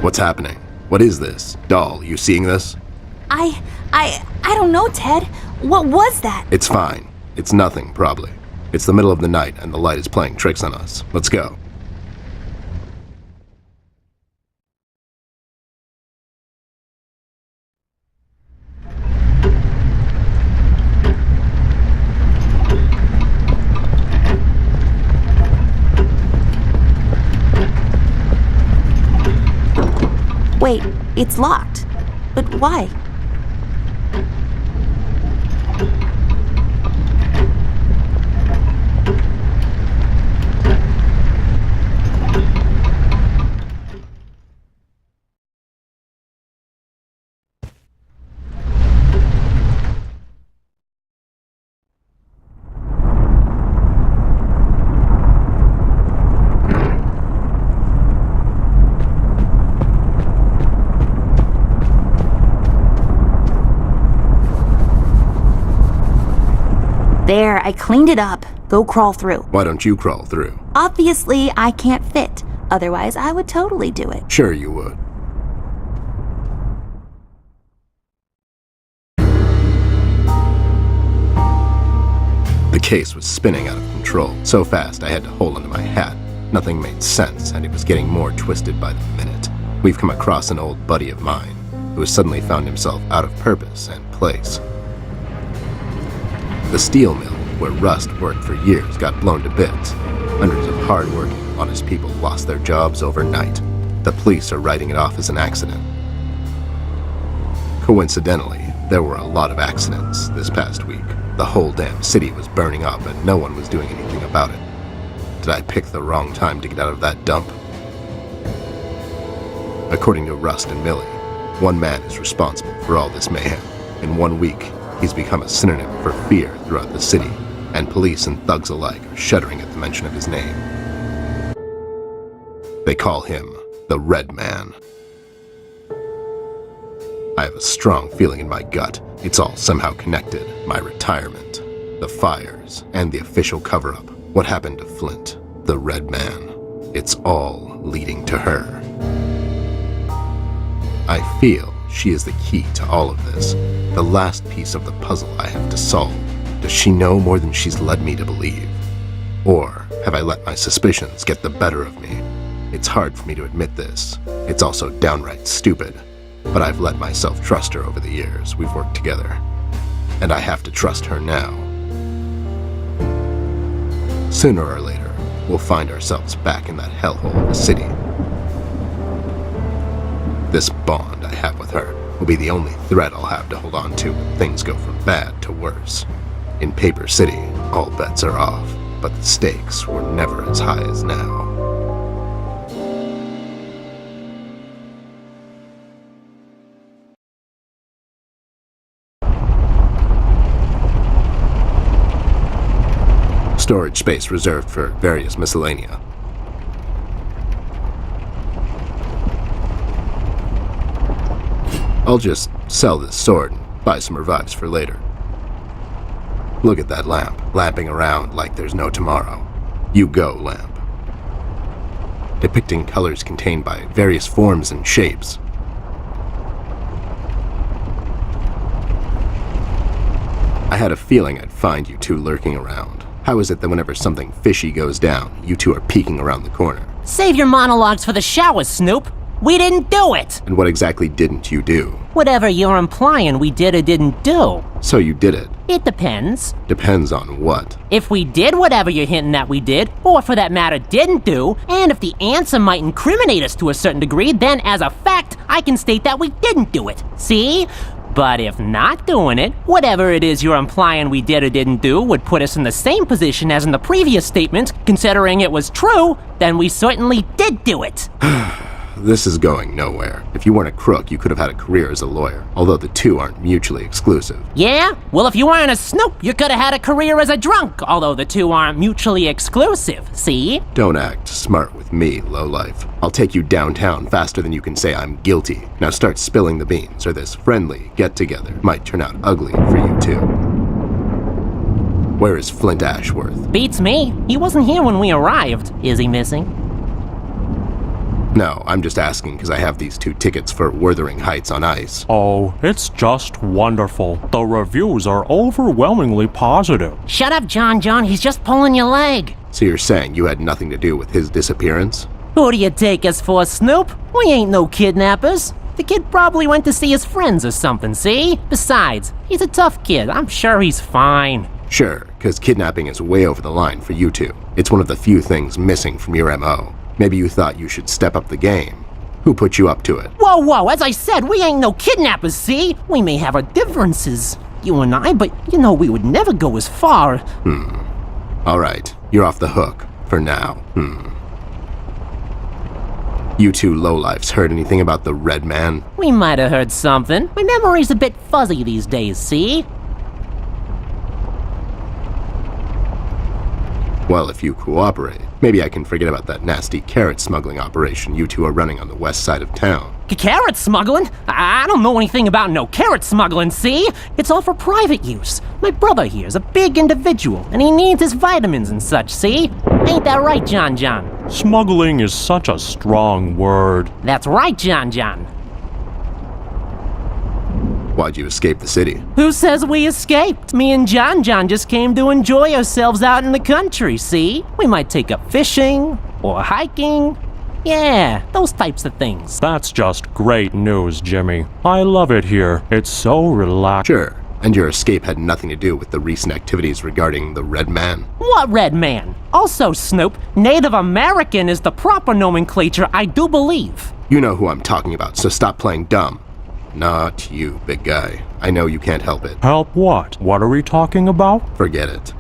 What's happening? What is this? Doll, you seeing this? I don't know, Ted. What was that? It's fine. It's nothing, probably. It's the middle of the night and the light is playing tricks on us. Let's go. Wait, it's locked. But why? There, I cleaned it up. Go crawl through. Why don't you crawl through? Obviously, I can't fit. Otherwise, I would totally do it. Sure you would. The case was spinning out of control. So fast, I had to hold onto my hat. Nothing made sense, and it was getting more twisted by the minute. We've come across an old buddy of mine who has suddenly found himself out of purpose and place. The steel mill, where Rust worked for years, got blown to bits. Hundreds of hard-working, honest people lost their jobs overnight. The police are writing it off as an accident. Coincidentally, there were a lot of accidents this past week. The whole damn city was burning up and no one was doing anything about it. Did I pick the wrong time to get out of that dump? According to Rust and Millie, one man is responsible for all this mayhem. In 1 week, he's become a synonym for fear throughout the city, and police and thugs alike are shuddering at the mention of his name. They call him the Red Man. I have a strong feeling in my gut it's all somehow connected. My retirement, the fires, and the official cover-up. What happened to Flint, the Red Man? It's all leading to her. I feel she is the key to all of this, the last piece of the puzzle I have to solve. Does she know more than she's led me to believe? Or have I let my suspicions get the better of me? It's hard for me to admit this. It's also downright stupid. But I've let myself trust her over the years we've worked together. And I have to trust her now. Sooner or later, we'll find ourselves back in that hellhole of a city. This bond I have with her will be the only thread I'll have to hold on to when things go from bad to worse. In Paper City, all bets are off, but the stakes were never as high as now. Storage space reserved for various miscellanea. I'll just sell this sword and buy some revives for later. Look at that lamp, lamping around like there's no tomorrow. You go, lamp. Depicting colors contained by various forms and shapes. I had a feeling I'd find you two lurking around. How is it that whenever something fishy goes down, you two are peeking around the corner? Save your monologues for the shower, Snoop. We didn't do it! And what exactly didn't you do? Whatever you're implying we did or didn't do. So you did it. It depends. Depends on what? If we did whatever you're hinting at we did, or for that matter didn't do, and if the answer might incriminate us to a certain degree, then as a fact, I can state that we didn't do it. See? But if not doing it, whatever it is you're implying we did or didn't do would put us in the same position as in the previous statement, considering it was true, then we certainly did do it. This is going nowhere. If you weren't a crook, you could have had a career as a lawyer, although the two aren't mutually exclusive. Yeah? Well, if you weren't a Snoop, you could have had a career as a drunk, although the two aren't mutually exclusive, see? Don't act smart with me, lowlife. I'll take you downtown faster than you can say I'm guilty. Now start spilling the beans, or this friendly get-together might turn out ugly for you two. Where is Flint Ashworth? Beats me. He wasn't here when we arrived. Is he missing? No, I'm just asking because I have these 2 tickets for Wuthering Heights on ice. Oh, it's just wonderful. The reviews are overwhelmingly positive. Shut up, John. He's just pulling your leg. So you're saying you had nothing to do with his disappearance? Who do you take us for, Snoop? We ain't no kidnappers. The kid probably went to see his friends or something, see? Besides, he's a tough kid. I'm sure he's fine. Sure, because kidnapping is way over the line for you two. It's one of the few things missing from your MO. Maybe you thought you should step up the game. Who put you up to it? Whoa, as I said, we ain't no kidnappers, see? We may have our differences, you and I, but you know we would never go as far. All right, you're off the hook, for now. You two lowlifes heard anything about the Red Man? We might have heard something. My memory's a bit fuzzy these days, see? Well, if you cooperate, maybe I can forget about that nasty carrot smuggling operation you two are running on the west side of town. Carrot smuggling? I don't know anything about no carrot smuggling, see? It's all for private use. My brother here's a big individual, and he needs his vitamins and such, see? Ain't that right, John? Smuggling is such a strong word. That's right, John. Why'd you escape the city? Who says we escaped? Me and John just came to enjoy ourselves out in the country, see? We might take up fishing, or hiking. Yeah, those types of things. That's just great news, Jimmy. I love it here. It's so relaxing. Sure, and your escape had nothing to do with the recent activities regarding the Red Man? What Red Man? Also, Snoop, Native American is the proper nomenclature, I do believe. You know who I'm talking about, so stop playing dumb. Not you, big guy. I know you can't help it. Help what? What are we talking about? Forget it.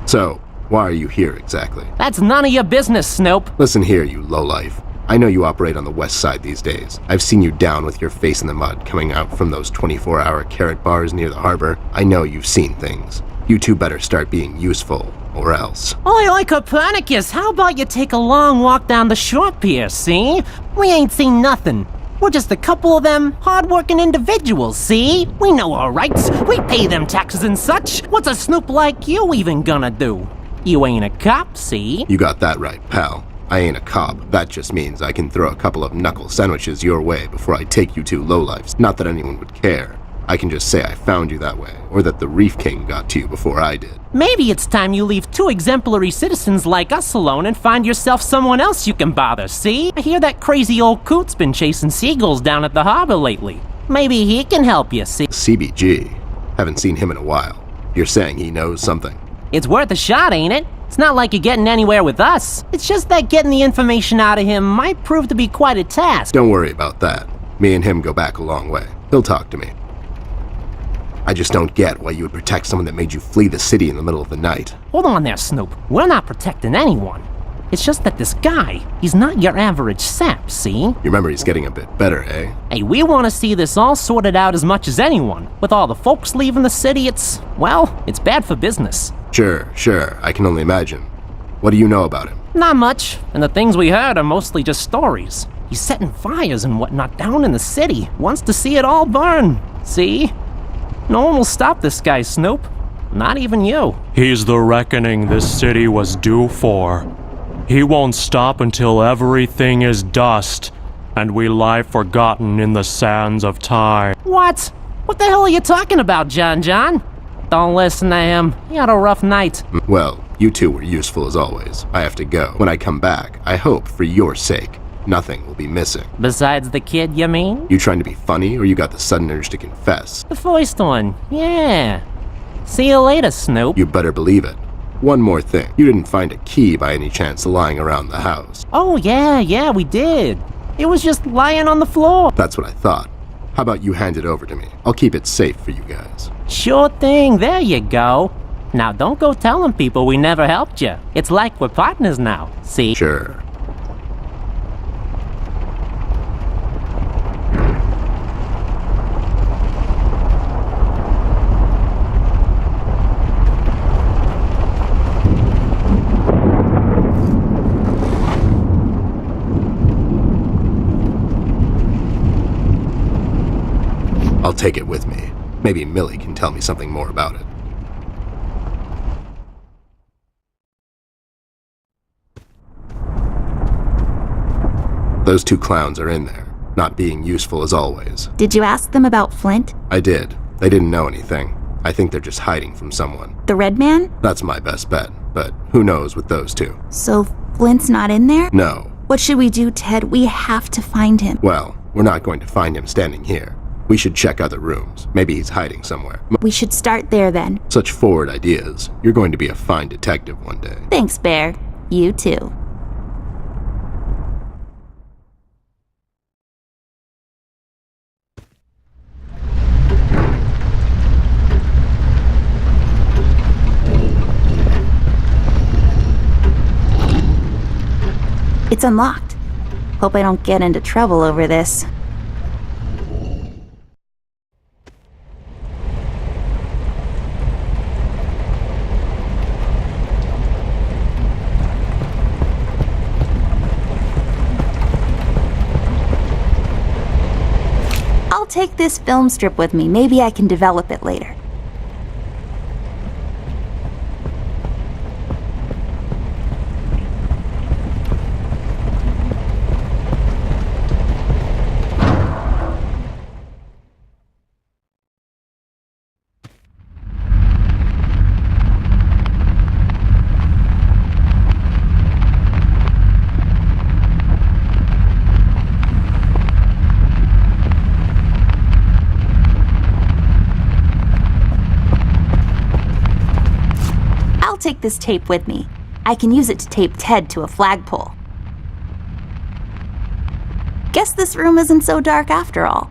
So, why are you here exactly? That's none of your business, Snoop. Listen here, you lowlife. I know you operate on the west side these days. I've seen you down with your face in the mud coming out from those 24-hour carrot bars near the harbor. I know you've seen things. You two better start being useful, or else. Oi, Copernicus, how about you take a long walk down the shore pier, see? We ain't seen nothing. We're just a couple of them hard-working individuals, see? We know our rights. We pay them taxes and such. What's a Snoop like you even gonna do? You ain't a cop, see? You got that right, pal. I ain't a cop. That just means I can throw a couple of knuckle sandwiches your way before I take you two lowlifes. Not that anyone would care. I can just say I found you that way, or that the Reef King got to you before I did. Maybe it's time you leave 2 exemplary citizens like us alone and find yourself someone else you can bother, see? I hear that crazy old coot's been chasing seagulls down at the harbor lately. Maybe he can help you, see? CBG. Haven't seen him in a while. You're saying he knows something? It's worth a shot, ain't it? It's not like you're getting anywhere with us. It's just that getting the information out of him might prove to be quite a task. Don't worry about that. Me and him go back a long way. He'll talk to me. I just don't get why you would protect someone that made you flee the city in the middle of the night. Hold on there, Snoop. We're not protecting anyone. It's just that this guy, he's not your average sap, see? Your memory's getting a bit better, eh? Hey, we want to see this all sorted out as much as anyone. With all the folks leaving the city, it's bad for business. Sure. I can only imagine. What do you know about him? Not much, and the things we heard are mostly just stories. He's setting fires and whatnot down in the city. Wants to see it all burn. See? No one will stop this guy, Snoop. Not even you. He's the reckoning this city was due for. He won't stop until everything is dust, and we lie forgotten in the sands of time. What? What the hell are you talking about, John? Don't listen to him. He had a rough night. Well, you two were useful as always. I have to go. When I come back, I hope, for your sake, nothing will be missing. Besides the kid, you mean? You trying to be funny, or you got the sudden urge to confess? The first one, yeah. See you later, Snoop. You better believe it. One more thing. You didn't find a key by any chance lying around the house? Oh, yeah, we did. It was just lying on the floor. That's what I thought. How about you hand it over to me? I'll keep it safe for you guys. Sure thing, there you go. Now don't go telling people we never helped you. It's like we're partners now, see? Sure. I'll take it with me. Maybe Millie can tell me something more about it. Those two clowns are in there, not being useful as always. Did you ask them about Flint? I did. They didn't know anything. I think they're just hiding from someone. The red man? That's my best bet, but who knows with those two? So Flint's not in there? No. What should we do, Ted? We have to find him. Well, we're not going to find him standing here. We should check other rooms. Maybe he's hiding somewhere. We should start there then. Such forward ideas. You're going to be a fine detective one day. Thanks, Bear. You too. It's unlocked. Hope I don't get into trouble over this. I'll take this film strip with me. Maybe I can develop it later. Take this tape with me. I can use it to tape Ted to a flagpole. Guess this room isn't so dark after all.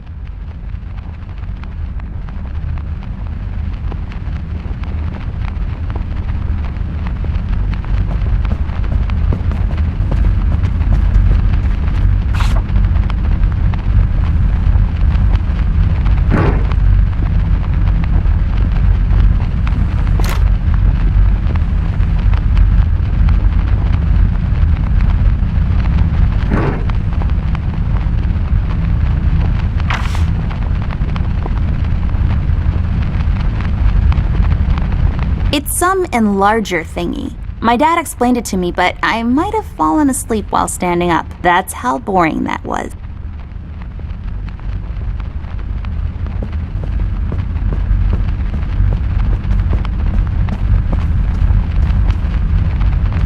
It's some enlarger thingy. My dad explained it to me, but I might have fallen asleep while standing up. That's how boring that was.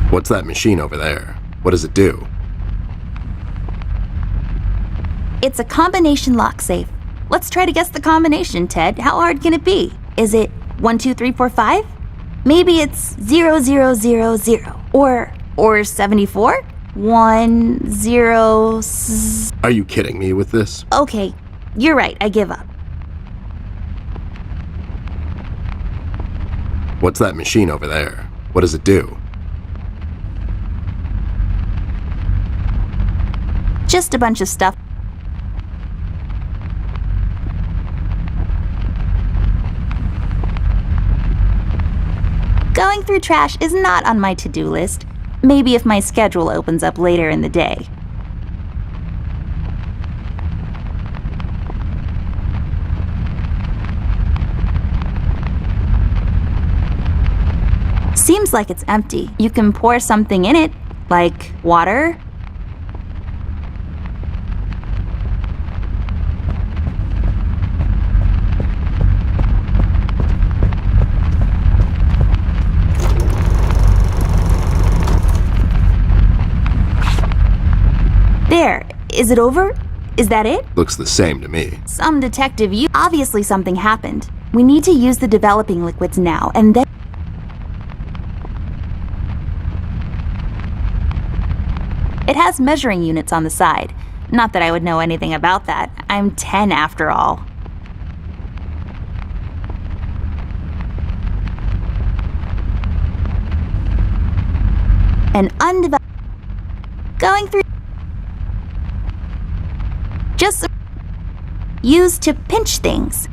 What's that machine over there? What does it do? It's a combination lock safe. Let's try to guess the combination, Ted. How hard can it be? Is it 1, 2, 3, 4, 5? Maybe it's 0, 0, 0, 0. Or 74? 1, 0, Are you kidding me with this? Okay, you're right. I give up. What's that machine over there? What does it do? Just a bunch of stuff. Going through trash is not on my to-do list. Maybe if my schedule opens up later in the day. Seems like it's empty. You can pour something in it, like water. There. Is it over? Is that it? Looks the same to me. Some detective, obviously something happened. We need to use the developing liquids now, and then... It has measuring units on the side. Not that I would know anything about that. I'm 10 after all. An undeveloped... Going through... Just used to pinch things.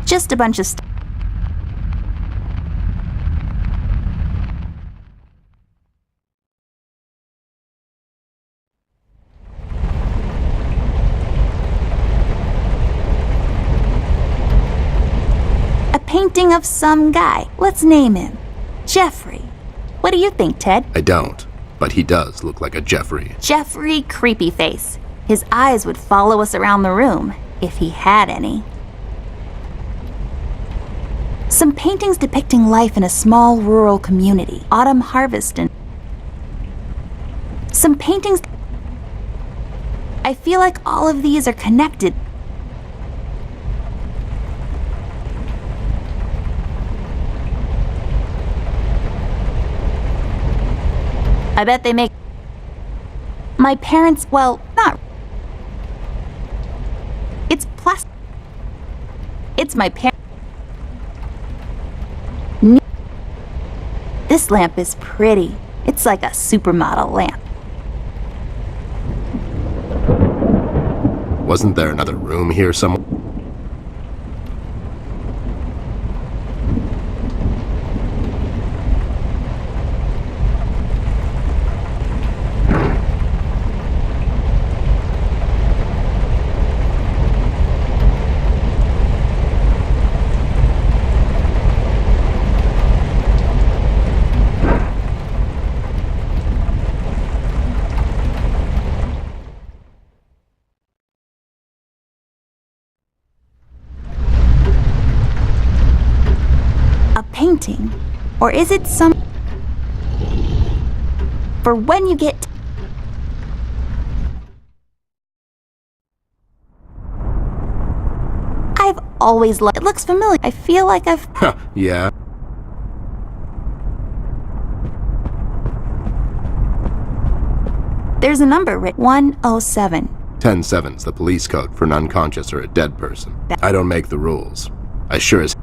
Just a bunch of stuff. A painting of some guy. Let's name him Jeffrey. What do you think, Ted? I don't. but he does look like a Jeffrey. Jeffrey Creepyface. His eyes would follow us around the room, if he had any. Some paintings depicting life in a small rural community, autumn harvest, and some paintings. I feel like all of these are connected. I bet they make my parents, well, not. It's plastic. It's my parents. This lamp is pretty. It's like a supermodel lamp. Wasn't there another room here somewhere? Painting? Or is it some... For when you get... I've always loved... It looks familiar. I feel like I've... Yeah. There's a number written 107. 10-7's the police code for an unconscious or a dead person. I don't make the rules. I sure as...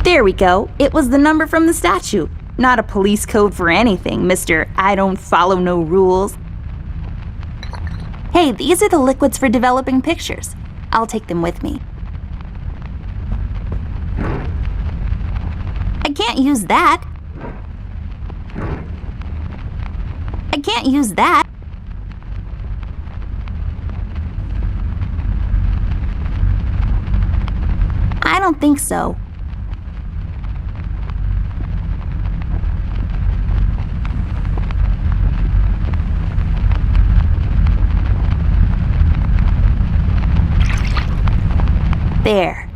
There we go. It was the number from the statue. Not a police code for anything, Mr. I don't follow no rules. Hey, these are the liquids for developing pictures. I'll take them with me. I can't use that. I can't use that. I don't think so. There.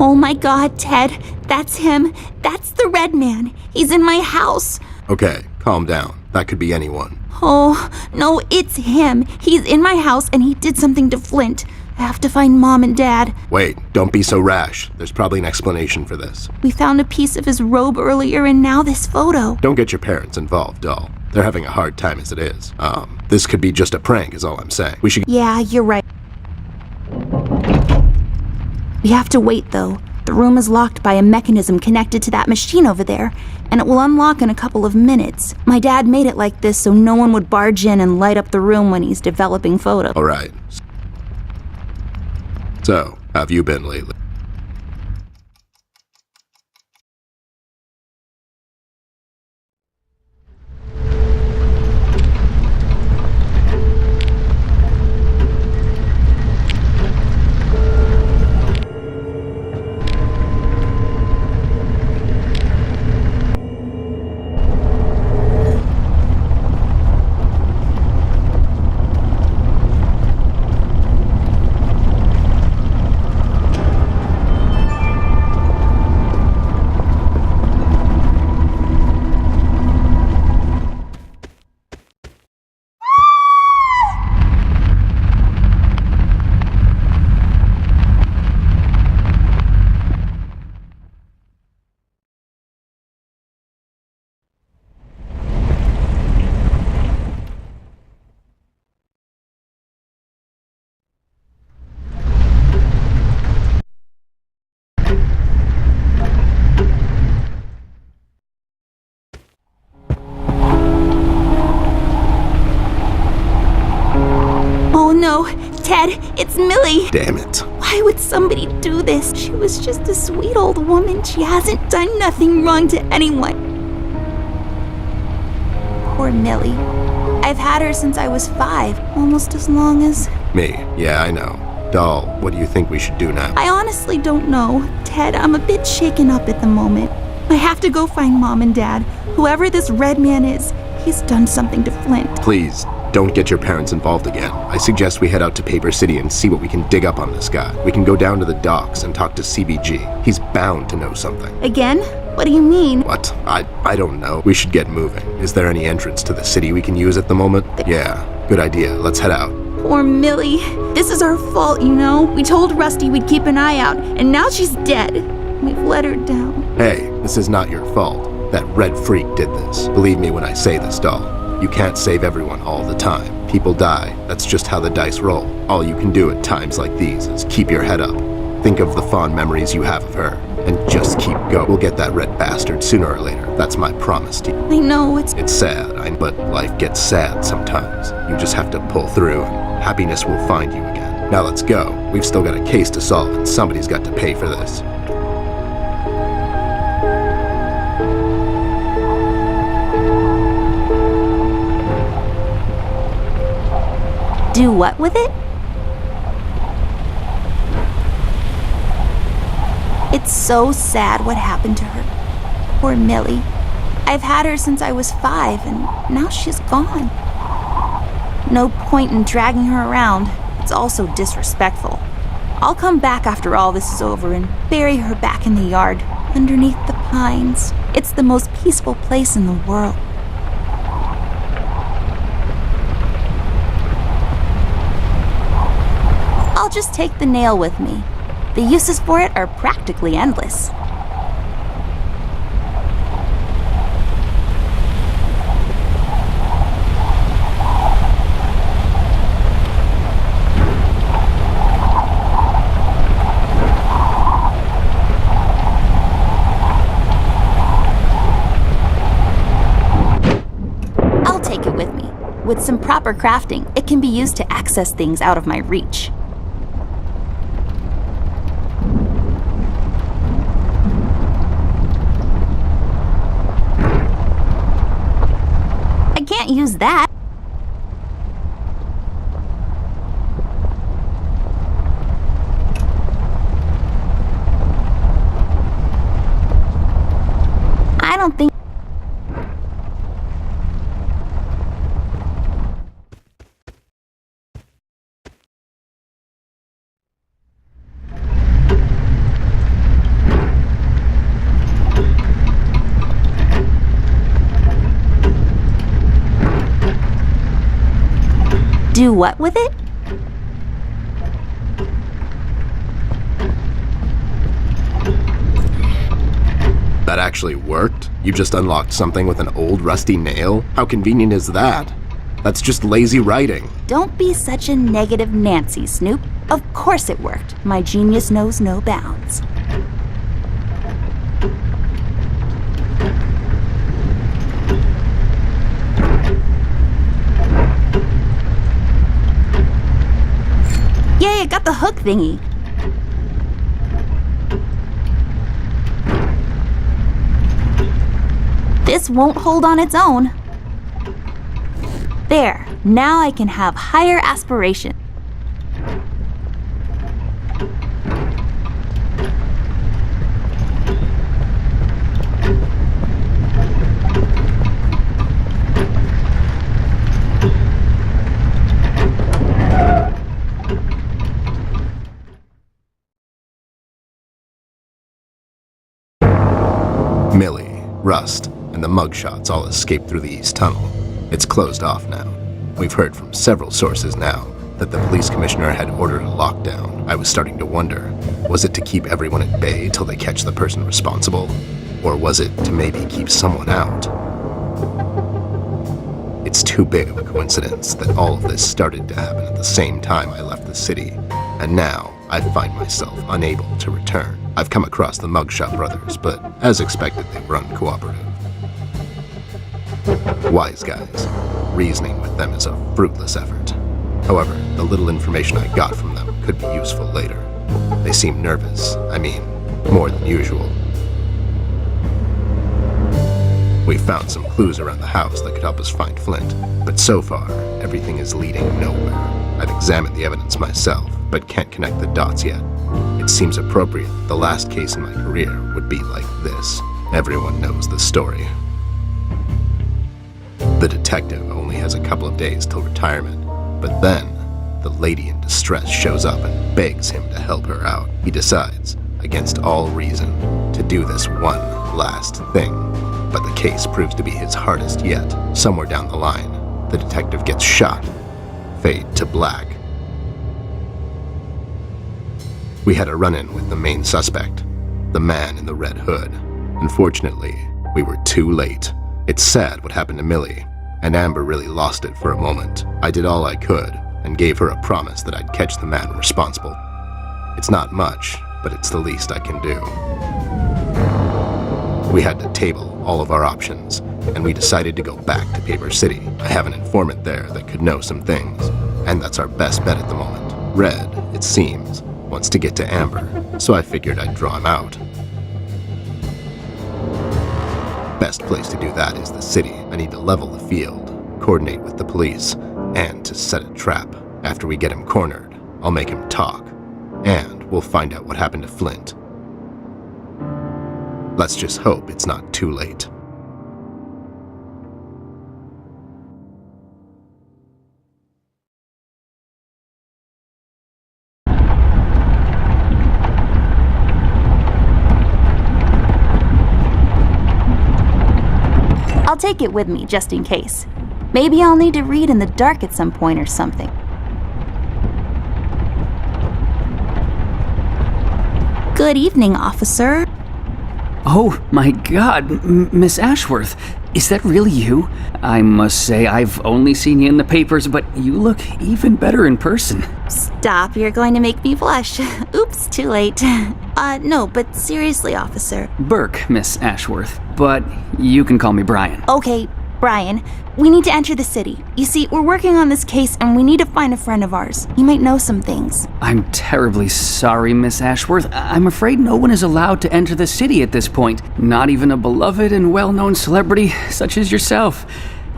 Oh my God, Ted. That's him. That's the red man. He's in my house. Okay, calm down. That could be anyone. Oh, no, it's him. He's in my house and he did something to Flint. I have to find Mom and Dad. Wait, don't be so rash. There's probably an explanation for this. We found a piece of his robe earlier and now this photo. Don't get your parents involved, doll. They're having a hard time as it is. This could be just a prank is all I'm saying. We should... Yeah, you're right. We have to wait, though. The room is locked by a mechanism connected to that machine over there, and it will unlock in a couple of minutes. My dad made it like this so no one would barge in and light up the room when he's developing photos. All right. So, how have you been lately? Damn it. Why would somebody do this? She was just a sweet old woman. She hasn't done nothing wrong to anyone. Poor Millie. I've had her since I was 5, almost as long as... Me, yeah, I know. Doll, what do you think we should do now? I honestly don't know. Ted, I'm a bit shaken up at the moment. I have to go find Mom and Dad. Whoever this red man is, he's done something to Flint. Please, don't get your parents involved again. I suggest we head out to Paper City and see what we can dig up on this guy. We can go down to the docks and talk to CBG. He's bound to know something. Again? What do you mean? What? I don't know. We should get moving. Is there any entrance to the city we can use at the moment? Yeah, good idea. Let's head out. Poor Millie. This is our fault, you know? We told Rusty we'd keep an eye out, and now she's dead. We've let her down. Hey, this is not your fault. That red freak did this. Believe me when I say this, doll. You can't save everyone all the time. People die. That's just how the dice roll. All you can do at times like these is keep your head up. Think of the fond memories you have of her, and just keep going. We'll get that red bastard sooner or later. That's my promise to you. I know it's sad, but life gets sad sometimes. You just have to pull through, and happiness will find you again. Now let's go. We've still got a case to solve, and somebody's got to pay for this. Do what with it? It's so sad what happened to her. Poor Millie. I've had her since I was 5, and now she's gone. No point in dragging her around. It's all so disrespectful. I'll come back after all this is over and bury her back in the yard, underneath the pines. It's the most peaceful place in the world. I'll just take the nail with me. The uses for it are practically endless. I'll take it with me. With some proper crafting, it can be used to access things out of my reach. Can't use that. I don't think. Do what with it? That actually worked? You just unlocked something with an old rusty nail? How convenient is that? That's just lazy writing. Don't be such a negative Nancy, Snoop. Of course it worked. My genius knows no bounds. Yay, I got the hook thingy. This won't hold on its own. There, now I can have higher aspiration. Millie, Rust, and the mugshots all escaped through the East Tunnel. It's closed off now. We've heard from several sources now that the police commissioner had ordered a lockdown. I was starting to wonder, was it to keep everyone at bay till they catch the person responsible? Or was it to maybe keep someone out? It's too big of a coincidence that all of this started to happen at the same time I left the city, and now I find myself unable to return. I've come across the Mugshot brothers, but as expected, they were uncooperative. Wise guys. Reasoning with them is a fruitless effort. However, the little information I got from them could be useful later. They seem nervous. I mean, more than usual. We found some clues around the house that could help us find Flint, but so far, everything is leading nowhere. I've examined the evidence myself, but can't connect the dots yet. It seems appropriate that the last case in my career would be like this. Everyone knows the story. The detective only has a couple of days till retirement, but then the lady in distress shows up and begs him to help her out. He decides, against all reason, to do this one last thing. But the case proves to be his hardest yet. Somewhere down the line, the detective gets shot. Fade to black. We had a run-in with the main suspect, the man in the red hood. Unfortunately, we were too late. It's sad what happened to Millie, and Amber really lost it for a moment. I did all I could, and gave her a promise that I'd catch the man responsible. It's not much, but it's the least I can do. We had to table all of our options, and we decided to go back to Paper City. I have an informant there that could know some things, and that's our best bet at the moment. Red, it seems, wants to get to Amber, so I figured I'd draw him out. Best place to do that is the city. I need to level the field, coordinate with the police, and to set a trap. After we get him cornered, I'll make him talk, and we'll find out what happened to Flint. Let's just hope it's not too late. I'll take it with me just in case. Maybe I'll need to read in the dark at some point or something. Good evening, officer. Oh my god, Miss Ashworth, is that really you? I must say, I've only seen you in the papers, but you look even better in person. Stop, you're going to make me blush. Oops, too late. No, but seriously, officer. Burke, Miss Ashworth, but you can call me Brian. Okay, Brian, we need to enter the city. You see, we're working on this case and we need to find a friend of ours. He might know some things. I'm terribly sorry, Miss Ashworth. I'm afraid no one is allowed to enter the city at this point. Not even a beloved and well-known celebrity such as yourself.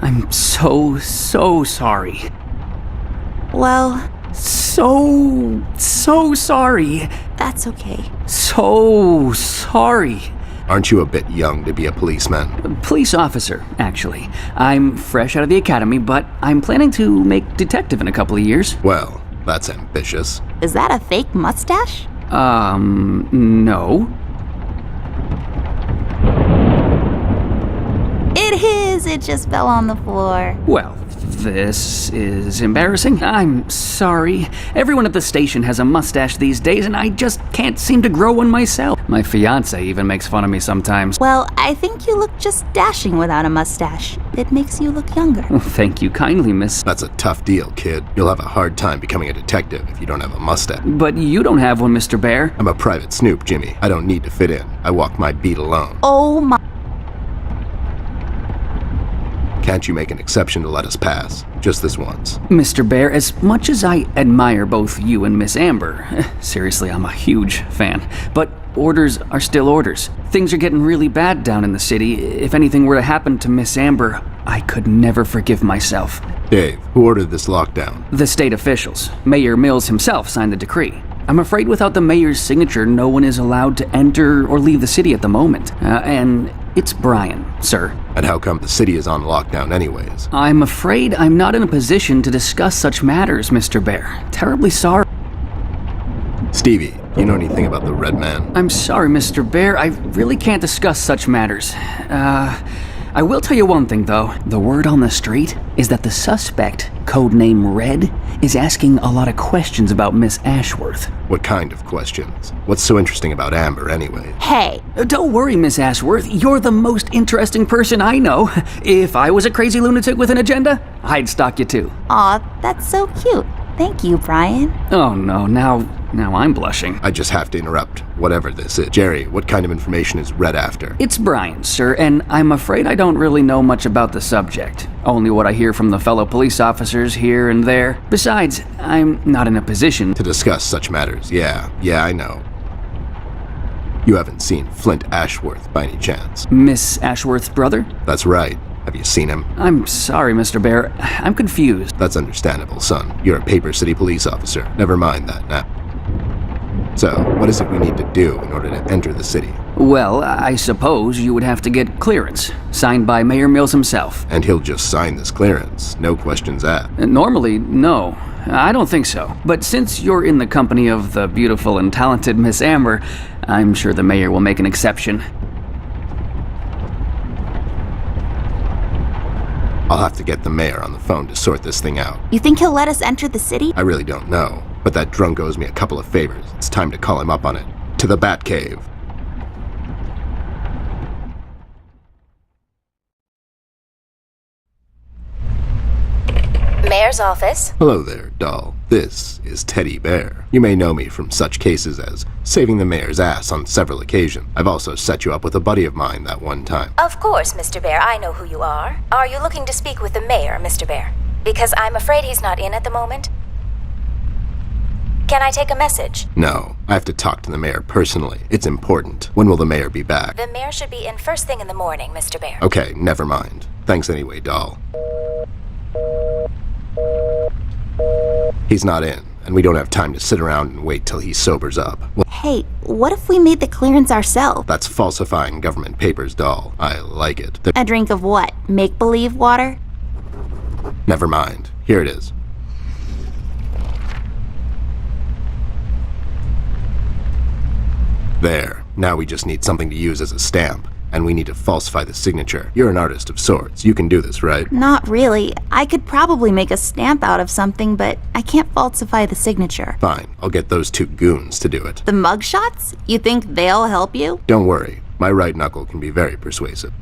I'm so sorry. Well... So sorry. That's okay. So sorry. Aren't you a bit young to be a policeman? Police officer, actually. I'm fresh out of the academy, but I'm planning to make detective in a couple of years. Well, that's ambitious. Is that a fake mustache? No. It is! It just fell on the floor. Well, this is embarrassing. I'm sorry. Everyone at the station has a mustache these days, and I just can't seem to grow one myself. My fiancé even makes fun of me sometimes. Well, I think you look just dashing without a mustache. It makes you look younger. Thank you kindly, miss. That's a tough deal, kid. You'll have a hard time becoming a detective if you don't have a mustache. But you don't have one, Mr. Bear. I'm a private snoop, Jimmy. I don't need to fit in. I walk my beat alone. Oh my... Can't you make an exception to let us pass? Just this once. Mr. Bear, as much as I admire both you and Miss Amber, seriously, I'm a huge fan, but orders are still orders. Things are getting really bad down in the city. If anything were to happen to Miss Amber, I could never forgive myself. Dave, who ordered this lockdown? The state officials. Mayor Mills himself signed the decree. I'm afraid without the mayor's signature, no one is allowed to enter or leave the city at the moment. And it's Brian, sir. And how come the city is on lockdown anyways? I'm afraid I'm not in a position to discuss such matters, Mr. Bear. Terribly sorry. Stevie, do you know anything about the Red Man? I'm sorry, Mr. Bear. I really can't discuss such matters. I will tell you one thing, though. The word on the street is that the suspect, codename Red, is asking a lot of questions about Miss Ashworth. What kind of questions? What's so interesting about Amber anyway? Hey! Don't worry, Miss Ashworth. You're the most interesting person I know. If I was a crazy lunatic with an agenda, I'd stalk you too. Aw, that's so cute. Thank you, Brian. Oh no, now Now I'm blushing. I just have to interrupt, whatever this is. Jerry, what kind of information is Red after? It's Brian, sir, and I'm afraid I don't really know much about the subject. Only what I hear from the fellow police officers here and there. Besides, I'm not in a position To discuss such matters, yeah, I know. You haven't seen Flint Ashworth by any chance? Miss Ashworth's brother? That's right. Have you seen him? I'm sorry, Mr. Bear. I'm confused. That's understandable, son. You're a Paper City police officer. Never mind that now. So, what is it we need to do in order to enter the city? Well, I suppose you would have to get clearance, signed by Mayor Mills himself. And he'll just sign this clearance, no questions asked. Normally, no. I don't think so. But since you're in the company of the beautiful and talented Miss Amber, I'm sure the mayor will make an exception. I'll have to get the mayor on the phone to sort this thing out. You think he'll let us enter the city? I really don't know, but that drunk owes me a couple of favors. It's time to call him up on it. To the Batcave. Mayor's office. Hello there, doll. This is Teddy Bear. You may know me from such cases as saving the mayor's ass on several occasions. I've also set you up with a buddy of mine that one time. Of course, Mr. Bear, I know who you are. Are you looking to speak with the mayor, Mr. Bear? Because I'm afraid he's not in at the moment. Can I take a message? No, I have to talk to the mayor personally. It's important. When will the mayor be back? The mayor should be in first thing in the morning, Mr. Bear. Okay, never mind. Thanks anyway, doll. He's not in, and we don't have time to sit around and wait till he sobers up. Well, Hey, what if we made the clearance ourselves? that's falsifying government papers, doll. I like it. A drink of what? Make-believe water? Never mind. Here it is. There. Now we just need something to use as a stamp, and we need to falsify the signature. You're an artist of sorts. You can do this, right? Not really. I could probably make a stamp out of something, but I can't falsify the signature. Fine. I'll get those two goons to do it. The mugshots? You think they'll help you? Don't worry. My right knuckle can be very persuasive.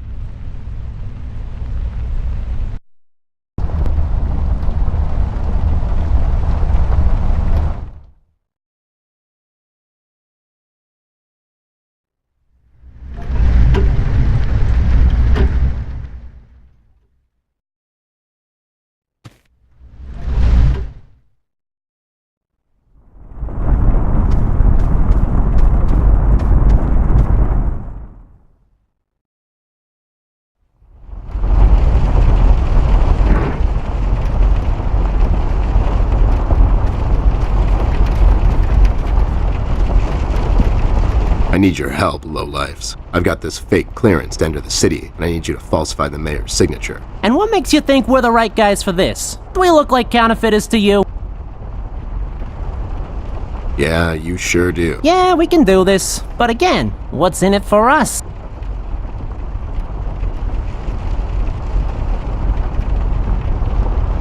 I need your help, lowlifes. I've got this fake clearance to enter the city, and I need you to falsify the mayor's signature. And what makes you think we're the right guys for this? Do we look like counterfeiters to you? Yeah, you sure do. Yeah, we can do this. But again, what's in it for us?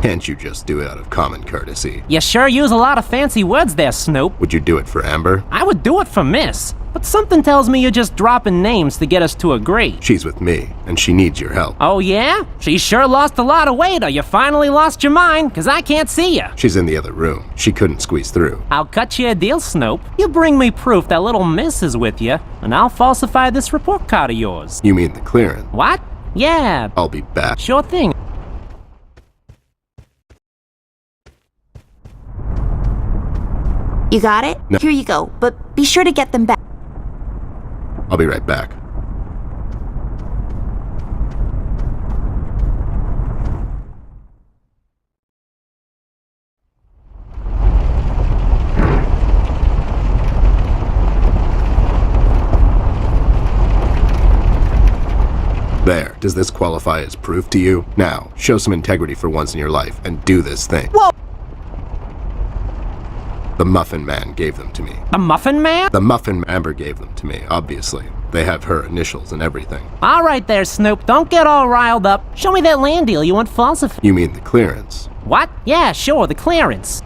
Can't you just do it out of common courtesy? You sure use a lot of fancy words there, Snoop. Would you do it for Amber? I would do it for Miss. But something tells me you're just dropping names to get us to agree. She's with me, and she needs your help. Oh yeah? She sure lost a lot of weight, or you finally lost your mind, 'cause I can't see you. She's in the other room. She couldn't squeeze through. I'll cut you a deal, Snoop. You bring me proof that little Miss is with you, and I'll falsify this report card of yours. You mean the clearance? What? Yeah, I'll be back. sure thing. You got it? No. Here you go, but be sure to get them back. I'll be right back. There. Does this qualify as proof to you? Now, show some integrity for once in your life and do this thing. Whoa! The Muffin Man gave them to me. The Muffin Man? The Muffin Amber gave them to me, obviously. They have her initials and everything. All right there, Snoop. Don't get all riled up. Show me that land deal you want falsified. You mean the clearance? What? Yeah, sure, the clearance.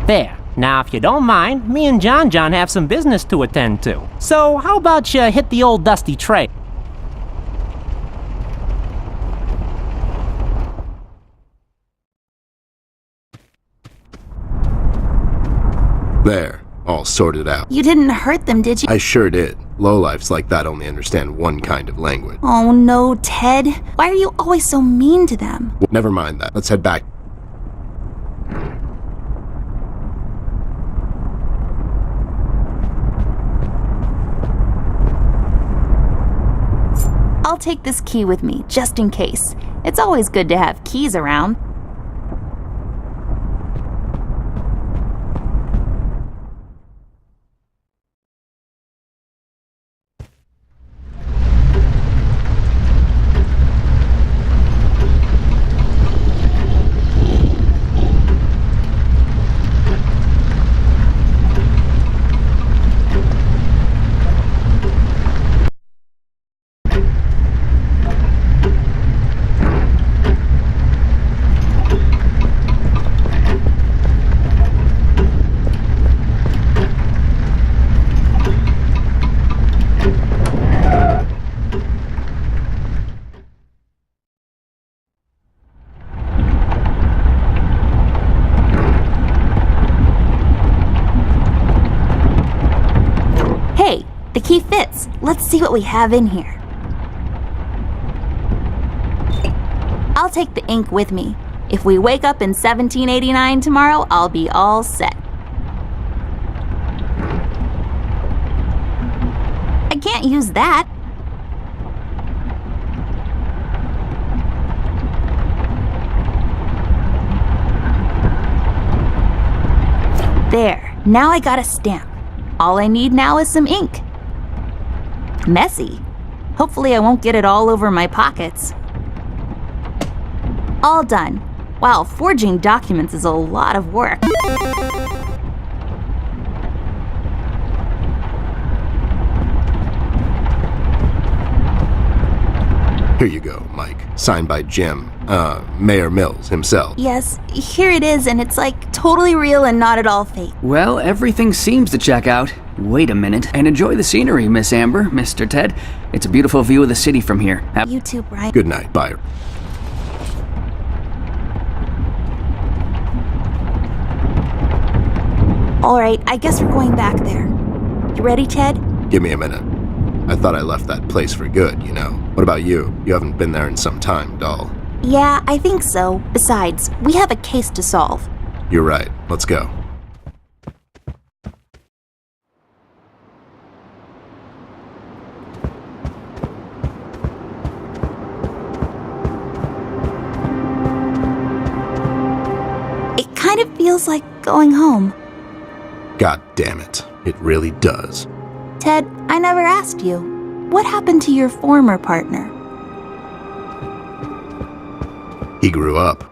There. Now, if you don't mind, me and John have some business to attend to. So, how about you hit the old dusty trail? There, all sorted out. You didn't hurt them, did you? I sure did. Lowlifes like that only understand one kind of language. Oh no, Ted. Why are you always so mean to them? Never mind that. Let's head back. I'll take this key with me, just in case. It's always good to have keys around. Hey, the key fits. Let's see what we have in here. I'll take the ink with me. If we wake up in 1789 tomorrow, I'll be all set. I can't use that. There, now I got a stamp. All I need now is some ink. Messy. Hopefully I won't get it all over my pockets. All done. Wow, forging documents is a lot of work. Here you go, Mike. Signed by Jim, Mayor Mills himself. Yes, here it is, and it's like totally real and not at all fake. Well, everything seems to check out. Wait a minute, and enjoy the scenery, Miss Amber, Mr. Ted. It's a beautiful view of the city from here. You too, Brian. Good night, bye. All right, I guess we're going back there. You ready, Ted? Give me a minute. I thought I left that place for good, you know. What about you? You haven't been there in some time, doll. Yeah, I think so. Besides, we have a case to solve. You're right. Let's go. It kind of feels like going home. God damn it. It really does. Ted, I never asked you. What happened to your former partner? He grew up.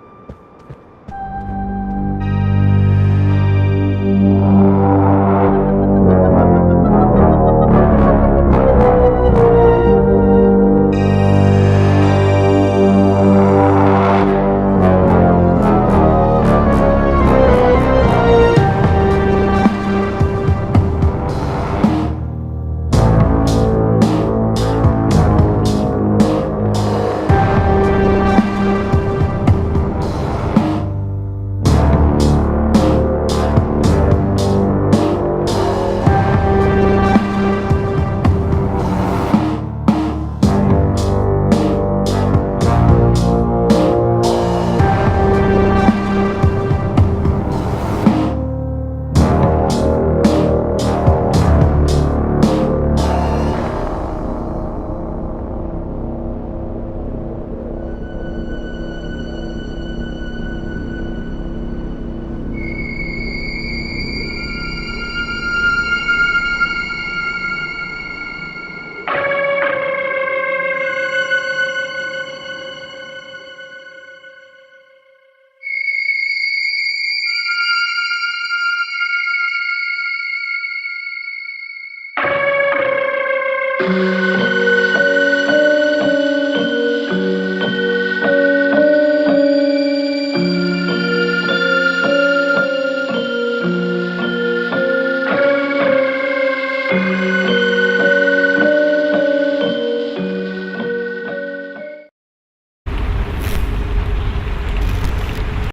Thank you.